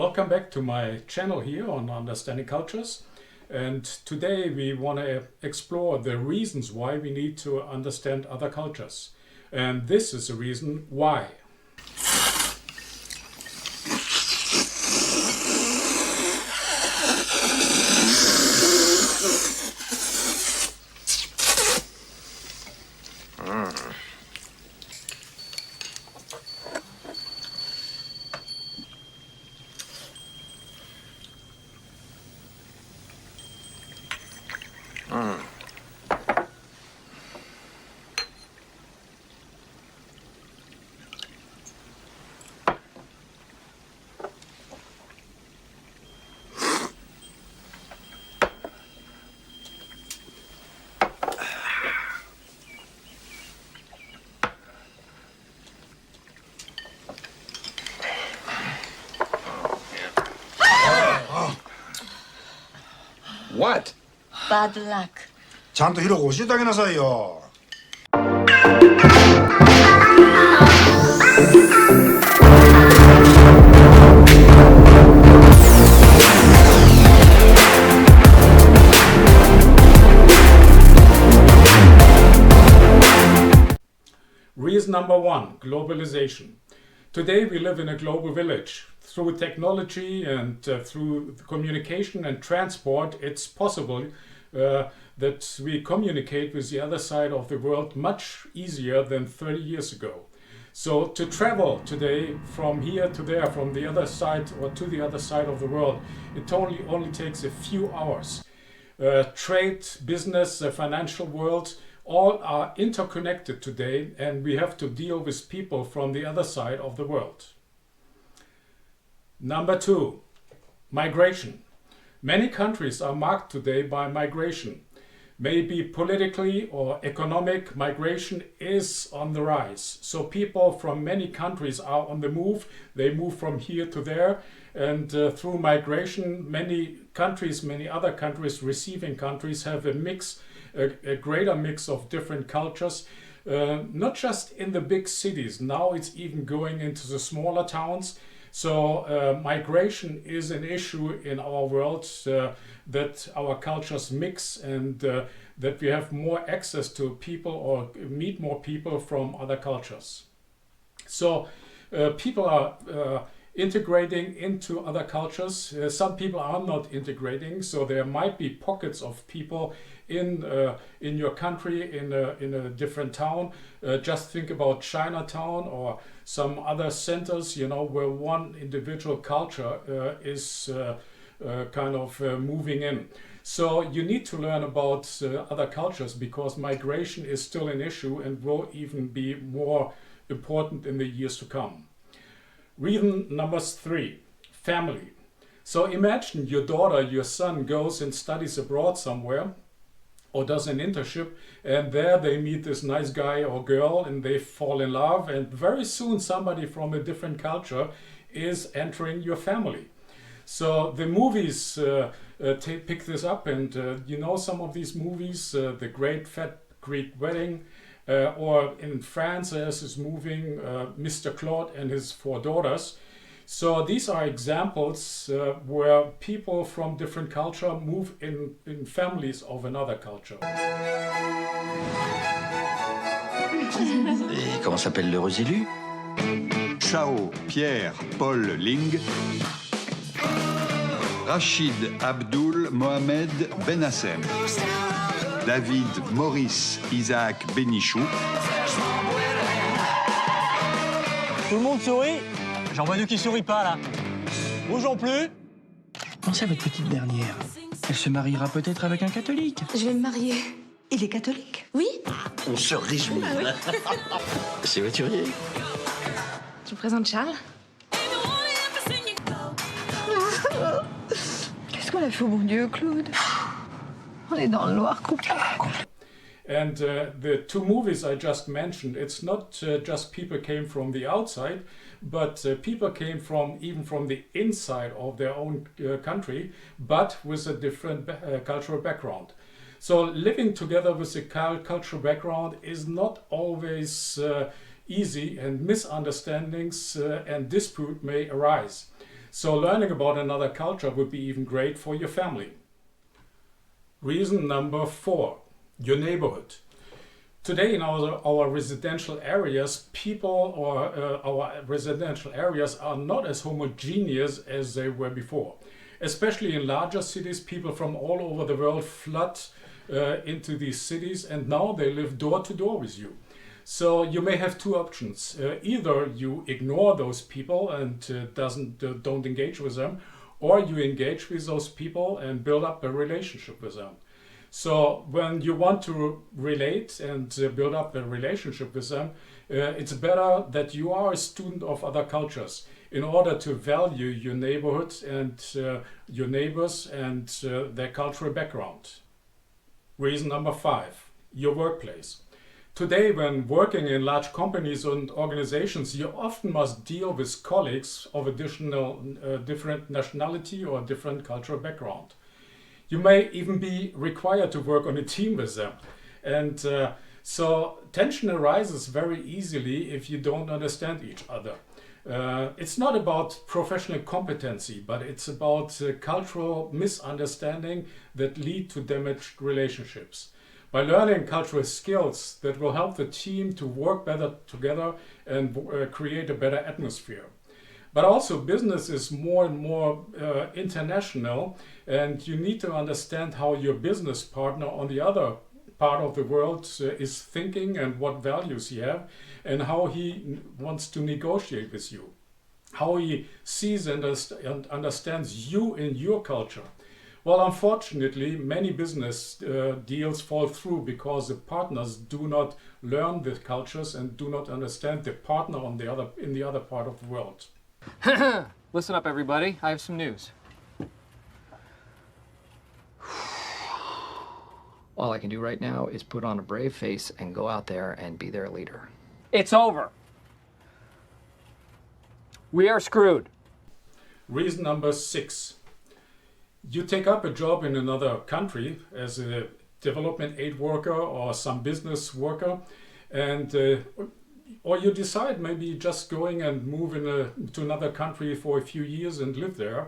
Welcome back to my channel here on Understanding Cultures. And today we want to explore the reasons why we need to understand other cultures. And this is the reason why. What? Bad luck. ちゃんと広く教えてあげなさいよ。Reason number one, globalization. Today we live in a global village. Through technology and through communication and transport, it's possible that we communicate with the other side of the world much easier than 30 years ago. So to travel today from here to there, from the other side or to the other side of the world, it only takes a few hours. Trade, business, the financial world, all are interconnected today, and we have to deal with people from the other side of the world. Number two, migration. Many countries are marked today by migration. Maybe politically or economic, migration is on the rise. So people from many countries are on the move. They move from here to there. And through migration, many other countries, receiving countries, have a greater mix of different cultures. Not just in the big cities. Now it's even going into the smaller towns. So migration is an issue in our world, that our cultures mix and that we have more access to people or meet more people from other cultures. So people are integrating into other cultures. Some people are not integrating, so there might be pockets of people in your country, in a different town. Just think about Chinatown or some other centers, where one individual culture is moving in. So you need to learn about other cultures, because migration is still an issue and will even be more important in the years to come. Reason number three, family. So imagine your daughter, your son goes and studies abroad somewhere, or does an internship, and there they meet this nice guy or girl and they fall in love, and very soon somebody from a different culture is entering your family. So the movies pick this up, and some of these movies, The Great Fat Greek Wedding, or in France there's this movie, Mr. Claude and His Four Daughters. So these are examples where people from different culture move in families of another culture. Et comment s'appelle l'heureux élu? Chao Pierre Paul Ling, Rachid Abdul Mohamed Benassem, David Maurice Isaac Benichou. Tout le monde sourit? J'en vois deux qui sourient pas, là. Bougeons plus. Pensez à votre petite dernière. Elle se mariera peut-être avec un catholique. Je vais me marier. Il est catholique? Oui? On se réjouit. C'est voiturier. Je vous présente Charles. Qu'est-ce qu'on a fait au bon Dieu, Claude? On est dans le noir complet. And the two movies I just mentioned, it's not just people came from the outside, but people came even from the inside of their own country, but with a different cultural background. So living together with a cultural background is not always easy, and misunderstandings and dispute may arise. So learning about another culture would be even great for your family. Reason number 4, your neighborhood. Today in our residential areas, our residential areas are not as homogeneous as they were before. Especially in larger cities, people from all over the world flood into these cities, and now they live door to door with you. So you may have two options. Either you ignore those people and don't engage with them, or you engage with those people and build up a relationship with them. So when you want to relate and build up a relationship with them, it's better that you are a student of other cultures in order to value your neighborhood and your neighbors and their cultural background. Reason number 5, your workplace. Today, when working in large companies and organizations, you often must deal with colleagues of different nationality or different cultural background. You may even be required to work on a team with them. And so tension arises very easily if you don't understand each other. It's not about professional competency, but it's about cultural misunderstanding that lead to damaged relationships. By learning cultural skills that will help the team to work better together and create a better atmosphere. But also business is more and more international, and you need to understand how your business partner on the other part of the world is thinking and what values he have and how he wants to negotiate with you, how he sees and understands you in your culture. Well, unfortunately, many business deals fall through because the partners do not learn the cultures and do not understand the partner in the other part of the world. Listen up, everybody. I have some news. All I can do right now is put on a brave face and go out there and be their leader. It's over. We are screwed. Reason number 6. You take up a job in another country as a development aid worker or some business worker, and or you decide maybe just going and move to another country for a few years and live there.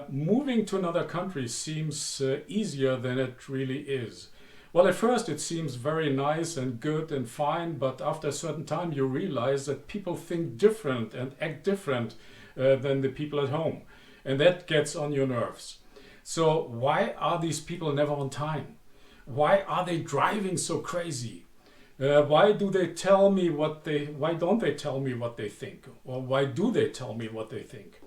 Moving to another country seems easier than it really is. Well, at first it seems very nice and good and fine, but after a certain time you realize that people think different and act different than the people at home. And that gets on your nerves. So why are these people never on time? Why are they driving so crazy? Why don't they tell me what they think? Or why do they tell me what they think?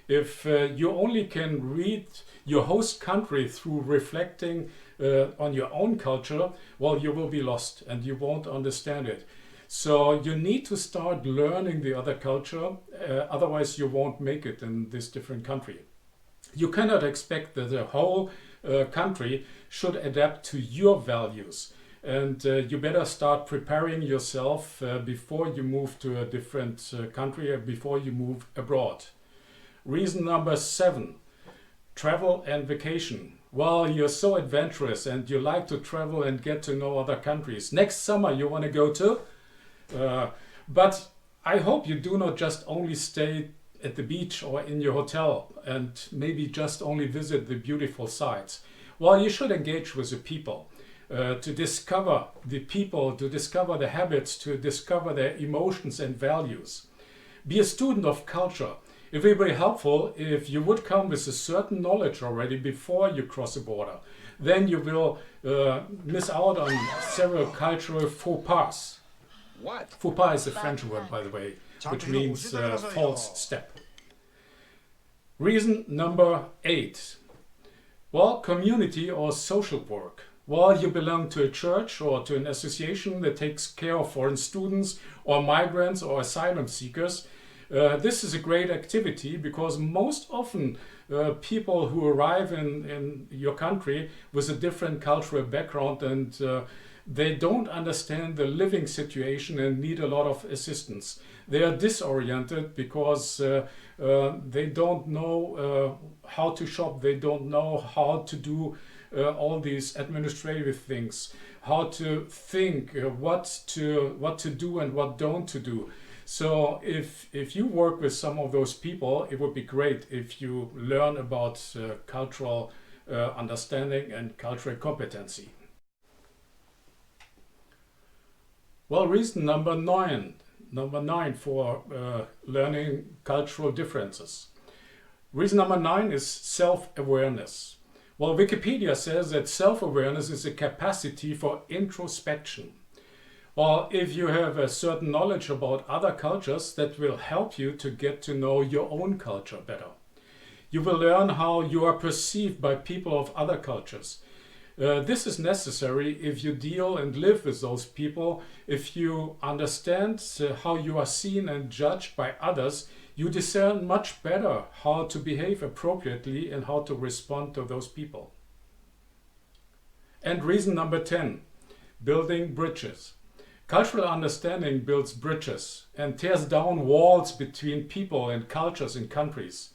If you only can read your host country through reflecting on your own culture, well, you will be lost and you won't understand it. So you need to start learning the other culture, otherwise you won't make it in this different country. You cannot expect that the whole country should adapt to your values. And you better start preparing yourself before you move to a different country, before you move abroad. Reason number 7, travel and vacation. Well, you're so adventurous and you like to travel and get to know other countries. Next summer you want to go to? But I hope you do not just only stay at the beach or in your hotel and maybe just only visit the beautiful sites. Well, you should engage with the people. To discover the people, to discover the habits, to discover their emotions and values. Be a student of culture. It would be helpful if you would come with a certain knowledge already before you cross the border. Then you will miss out on several cultural faux pas. What? Faux pas is a French word, by the way, which means false step. Reason number 8. Well, community or social work. Well, you belong to a church or to an association that takes care of foreign students or migrants or asylum seekers. This is a great activity because most often people who arrive in your country with a different cultural background and they don't understand the living situation and need a lot of assistance. They are disoriented because they don't know how to shop, they don't know how to do all these administrative things, how to think, what to do and what don't to do. So if you work with some of those people, it would be great if you learn about cultural understanding and cultural competency. Well, reason number nine for learning cultural differences. Reason number 9 is self-awareness. Well, Wikipedia says that self-awareness is a capacity for introspection. Or if you have a certain knowledge about other cultures, that will help you to get to know your own culture better. You will learn how you are perceived by people of other cultures. This is necessary if you deal and live with those people. If you understand how you are seen and judged by others, you discern much better how to behave appropriately and how to respond to those people. And reason number 10, building bridges. Cultural understanding builds bridges and tears down walls between people and cultures and countries.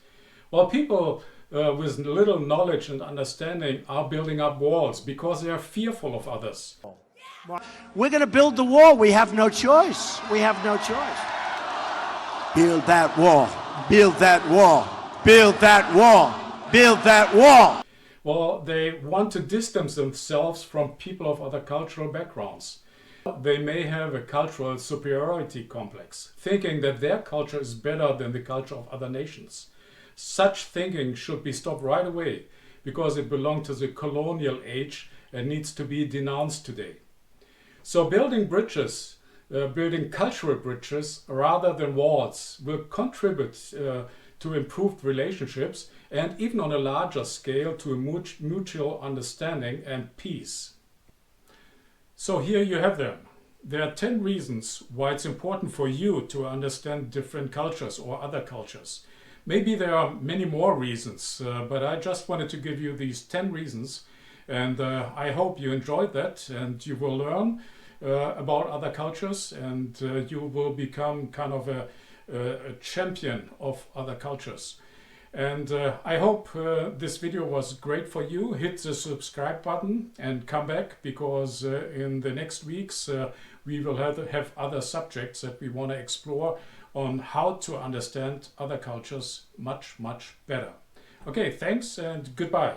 While people with little knowledge and understanding are building up walls because they are fearful of others. We're going to build the wall. We have no choice. We have no choice. Build that wall. Build that wall. Build that wall. Build that wall. Well, they want to distance themselves from people of other cultural backgrounds. They may have a cultural superiority complex, thinking that their culture is better than the culture of other nations. Such thinking should be stopped right away because it belonged to the colonial age and needs to be denounced today. So building bridges, building cultural bridges rather than walls will contribute to improved relationships and even on a larger scale to a mutual understanding and peace. So here you have them. There are 10 reasons why it's important for you to understand different cultures or other cultures. Maybe there are many more reasons, but I just wanted to give you these 10 reasons, and I hope you enjoyed that and you will learn about other cultures, and you will become kind of a champion of other cultures. And I hope this video was great for you. Hit the subscribe button and come back, because in the next weeks we will have other subjects that we want to explore on how to understand other cultures much better. Okay, thanks and goodbye.